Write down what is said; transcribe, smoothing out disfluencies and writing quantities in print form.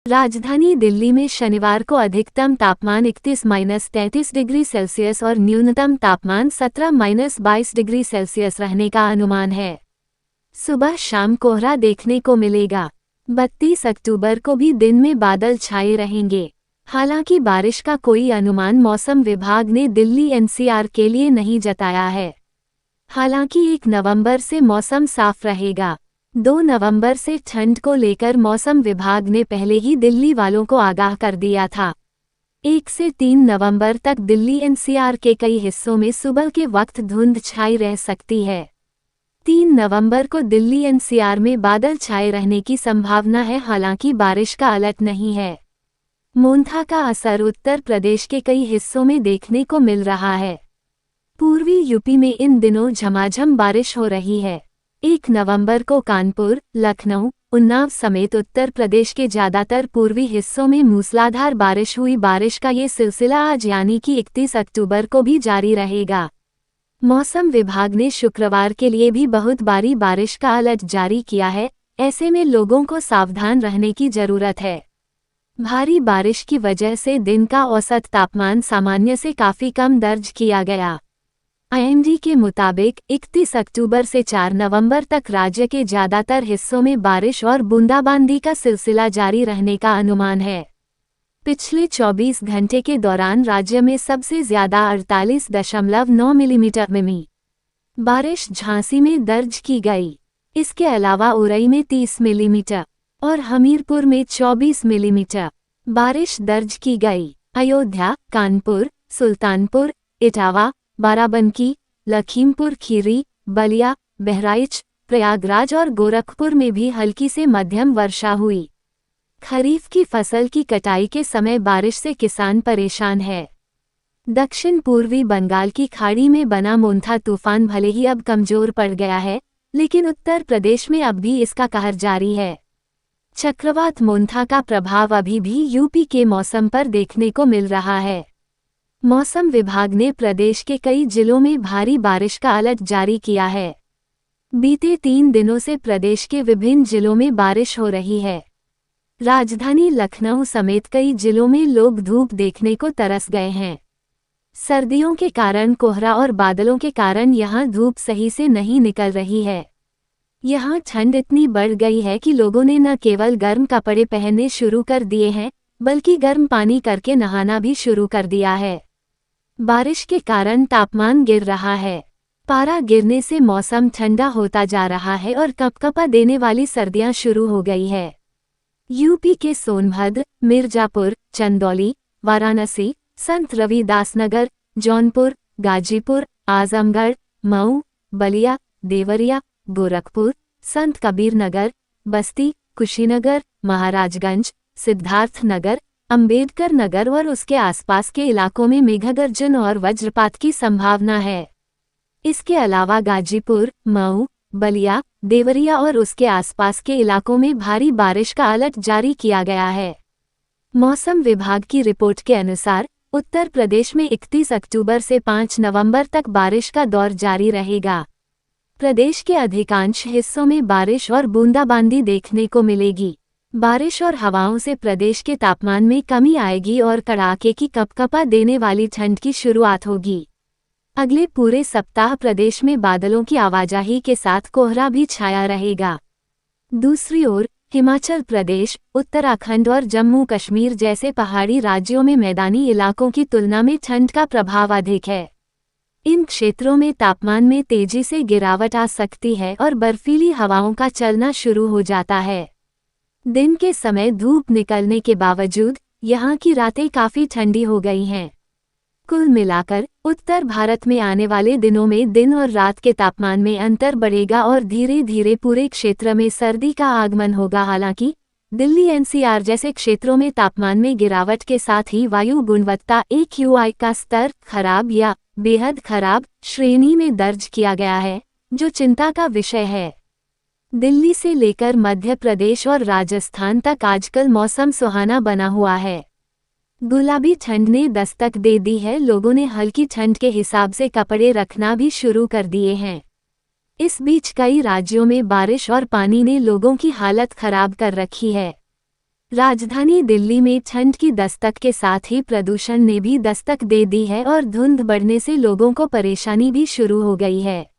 राजधानी दिल्ली में शनिवार को अधिकतम तापमान 31-33 डिग्री सेल्सियस और न्यूनतम तापमान 17-22 डिग्री सेल्सियस रहने का अनुमान है। सुबह शाम कोहरा देखने को मिलेगा। 32 अक्टूबर को भी दिन में बादल छाए रहेंगे। हालांकि बारिश का कोई अनुमान मौसम विभाग ने दिल्ली एनसीआर के लिए नहीं जताया है। हालांकि 1 नवंबर से मौसम साफ रहेगा। 2 नवंबर से ठंड को लेकर मौसम विभाग ने पहले ही दिल्ली वालों को आगाह कर दिया था। 1 से 3 नवंबर तक दिल्ली एनसीआर के कई हिस्सों में सुबह के वक्त धुंध छाई रह सकती है। 3 नवंबर को दिल्ली एनसीआर में बादल छाए रहने की संभावना है, हालांकि बारिश का अलर्ट नहीं है। मोन्था का असर उत्तर प्रदेश के कई हिस्सों में देखने को मिल रहा है। पूर्वी यूपी में इन दिनों झमाझम बारिश हो रही है। 1 नवंबर को कानपुर, लखनऊ, उन्नाव समेत उत्तर प्रदेश के ज्यादातर पूर्वी हिस्सों में मूसलाधार बारिश हुई। बारिश का ये सिलसिला आज यानी कि 31 अक्टूबर को भी जारी रहेगा। मौसम विभाग ने शुक्रवार के लिए भी बहुत भारी बारिश का अलर्ट जारी किया है। ऐसे में लोगों को सावधान रहने की जरूरत है। भारी बारिश की वजह से दिन का औसत तापमान सामान्य से काफी कम दर्ज किया गया। आईएमडी के मुताबिक 31 अक्टूबर से 4 नवंबर तक राज्य के ज्यादातर हिस्सों में बारिश और बूंदाबांदी का सिलसिला जारी रहने का अनुमान है। पिछले 24 घंटे के दौरान राज्य में सबसे ज्यादा 48.9 मिलीमीटर बारिश झांसी में दर्ज की गई। इसके अलावा उरई में 30 मिलीमीटर और हमीरपुर में 24 मिलीमीटर बारिश दर्ज की गई। अयोध्या, कानपुर, सुल्तानपुर, इटावा, बाराबंकी, लखीमपुर खीरी, बलिया, बहराइच, प्रयागराज और गोरखपुर में भी हल्की से मध्यम वर्षा हुई। खरीफ की फसल की कटाई के समय बारिश से किसान परेशान है। दक्षिण पूर्वी बंगाल की खाड़ी में बना मोन्था तूफान भले ही अब कमजोर पड़ गया है, लेकिन उत्तर प्रदेश में अब भी इसका कहर जारी है। चक्रवात मोन्था का प्रभाव अभी भी यूपी के मौसम पर देखने को मिल रहा है। मौसम विभाग ने प्रदेश के कई जिलों में भारी बारिश का अलर्ट जारी किया है। बीते 3 दिनों से प्रदेश के विभिन्न जिलों में बारिश हो रही है। राजधानी लखनऊ समेत कई जिलों में लोग धूप देखने को तरस गए हैं। सर्दियों के कारण कोहरा और बादलों के कारण यहां धूप सही से नहीं निकल रही है। यहां ठंड इतनी बढ़ गई है कि लोगों ने न केवल गर्म कपड़े पहनने शुरू कर दिए हैं, बल्कि गर्म पानी करके नहाना भी शुरू कर दिया है। बारिश के कारण तापमान गिर रहा है। पारा गिरने से मौसम ठंडा होता जा रहा है और कपकपा देने वाली सर्दियां शुरू हो गई है। यूपी के सोनभद्र, मिर्जापुर, चंदौली, वाराणसी, संत रविदास नगर, जौनपुर, गाजीपुर, आजमगढ़, मऊ, बलिया, देवरिया, गोरखपुर, संत कबीर नगर, बस्ती, कुशीनगर, महाराजगंज, सिद्धार्थ नगर, अंबेडकर नगर और उसके आसपास के इलाकों में मेघगर्जन और वज्रपात की संभावना है। इसके अलावा गाजीपुर, मऊ, बलिया, देवरिया और उसके आसपास के इलाकों में भारी बारिश का अलर्ट जारी किया गया है। मौसम विभाग की रिपोर्ट के अनुसार उत्तर प्रदेश में 31 अक्टूबर से 5 नवंबर तक बारिश का दौर जारी रहेगा। प्रदेश के अधिकांश हिस्सों में बारिश और बूंदाबांदी देखने को मिलेगी। बारिश और हवाओं से प्रदेश के तापमान में कमी आएगी और कड़ाके की कपकपा देने वाली ठंड की शुरुआत होगी। अगले पूरे सप्ताह प्रदेश में बादलों की आवाजाही के साथ कोहरा भी छाया रहेगा। दूसरी ओर हिमाचल प्रदेश, उत्तराखंड और जम्मू कश्मीर जैसे पहाड़ी राज्यों में मैदानी इलाकों की तुलना में ठंड का प्रभाव अधिक है। इन क्षेत्रों में तापमान में तेजी से गिरावट आ सकती है और बर्फीली हवाओं का चलना शुरू हो जाता है। दिन के समय धूप निकलने के बावजूद यहाँ की रातें काफी ठंडी हो गई हैं। कुल मिलाकर उत्तर भारत में आने वाले दिनों में दिन और रात के तापमान में अंतर बढ़ेगा और धीरे धीरे पूरे क्षेत्र में सर्दी का आगमन होगा। हालांकि दिल्ली एनसीआर जैसे क्षेत्रों में तापमान में गिरावट के साथ ही वायु गुणवत्ता AQI का स्तर खराब या बेहद खराब श्रेणी में दर्ज किया गया है, जो चिंता का विषय है। दिल्ली से लेकर मध्य प्रदेश और राजस्थान तक आजकल मौसम सुहाना बना हुआ है। गुलाबी ठंड ने दस्तक दे दी है। लोगों ने हल्की ठंड के हिसाब से कपड़े रखना भी शुरू कर दिए हैं। इस बीच कई राज्यों में बारिश और पानी ने लोगों की हालत खराब कर रखी है। राजधानी दिल्ली में ठंड की दस्तक के साथ ही प्रदूषण ने भी दस्तक दे दी है और धुंध बढ़ने से लोगों को परेशानी भी शुरू हो गई है।